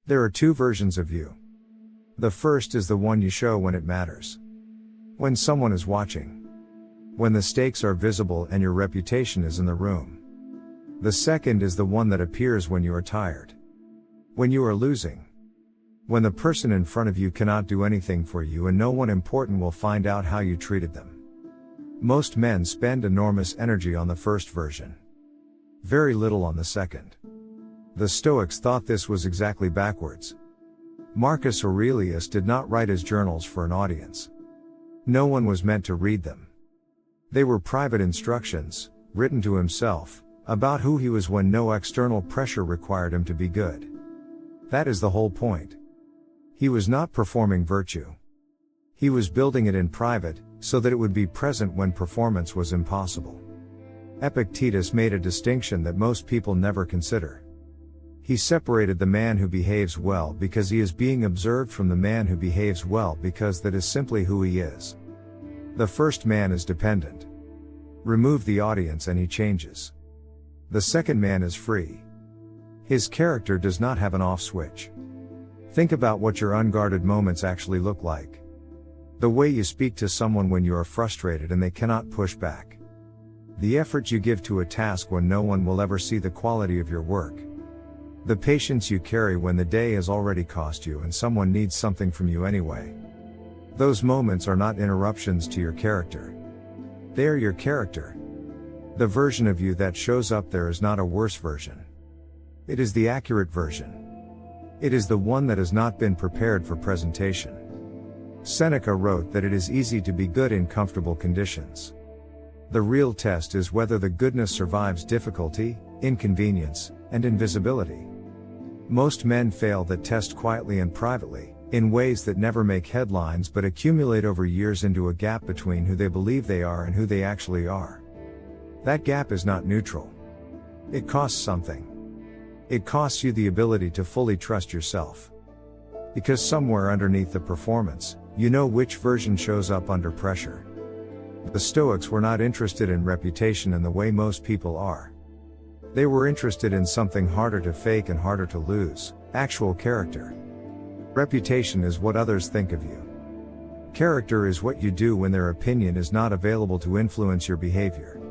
There are two versions of you. The first is the one you show when it matters. When someone is watching. When the stakes are visible and your reputation is in the room. The second is the one that appears when you are tired. When you are losing. When the person in front of you cannot do anything for you and no one important will find out how you treated them. Most men spend enormous energy on the first version. Very little on the second. The Stoics thought this was exactly backwards. Marcus Aurelius did not write his journals for an audience. No one was meant to read them. They were private instructions, written to himself, about who he was when no external pressure required him to be good. That is the whole point. He was not performing virtue. He was building it in private, so that it would be present when performance was impossible. Epictetus made a distinction that most people never consider. He separated the man who behaves well because he is being observed from the man who behaves well because that is simply who he is. The first man is dependent. Remove the audience and he changes. The second man is free. His character does not have an off switch. Think about what your unguarded moments actually look like. The way you speak to someone when you are frustrated and they cannot push back. The effort you give to a task when no one will ever see the quality of your work. The patience you carry when the day has already cost you and someone needs something from you anyway. Those moments are not interruptions to your character. They are your character. The version of you that shows up there is not a worse version. It is the accurate version. It is the one that has not been prepared for presentation. Seneca wrote that it is easy to be good in comfortable conditions. The real test is whether the goodness survives difficulty, inconvenience, and invisibility. Most men fail that test quietly and privately, in ways that never make headlines but accumulate over years into a gap between who they believe they are and who they actually are. That gap is not neutral. It costs something. It costs you the ability to fully trust yourself. Because somewhere underneath the performance, you know which version shows up under pressure. The Stoics were not interested in reputation in the way most people are. They were interested in something harder to fake and harder to lose, actual character. Reputation is what others think of you. Character is what you do when their opinion is not available to influence your behavior.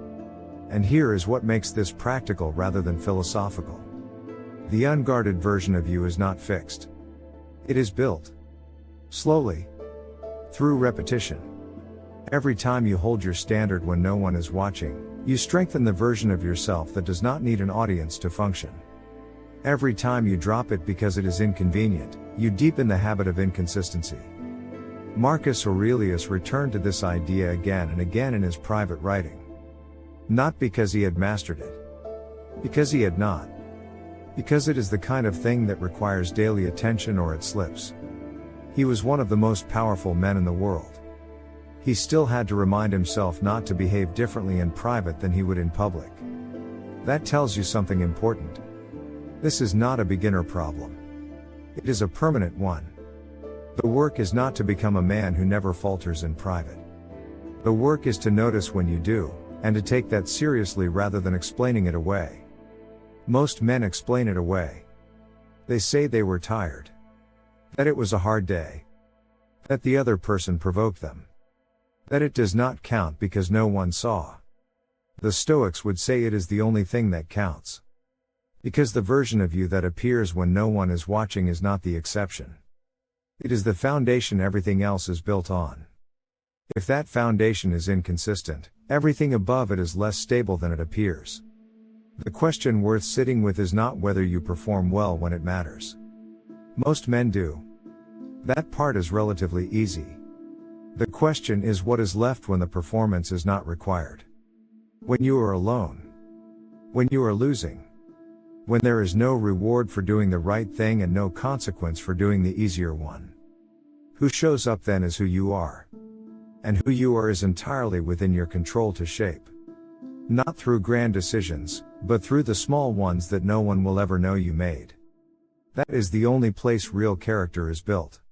And here is what makes this practical rather than philosophical. The unguarded version of you is not fixed. It is built. Slowly. Through repetition. Every time you hold your standard when no one is watching, you strengthen the version of yourself that does not need an audience to function. Every time you drop it because it is inconvenient, you deepen the habit of inconsistency. Marcus Aurelius returned to this idea again and again in his private writing. Not because he had mastered it. Because he had not. Because it is the kind of thing that requires daily attention or it slips. He was one of the most powerful men in the world. He still had to remind himself not to behave differently in private than he would in public. That tells you something important. This is not a beginner problem. It is a permanent one. The work is not to become a man who never falters in private. The work is to notice when you do, and to take that seriously rather than explaining it away. Most men explain it away. They say they were tired. That it was a hard day. That the other person provoked them. That it does not count because no one saw. The Stoics would say it is the only thing that counts. Because the version of you that appears when no one is watching is not the exception. It is the foundation everything else is built on. If that foundation is inconsistent, everything above it is less stable than it appears. The question worth sitting with is not whether you perform well when it matters. Most men do. That part is relatively easy. The question is what is left when the performance is not required. When you are alone. When you are losing. When there is no reward for doing the right thing and no consequence for doing the easier one. Who shows up then is who you are. And who you are is entirely within your control to shape. Not through grand decisions, but through the small ones that no one will ever know you made. That is the only place real character is built.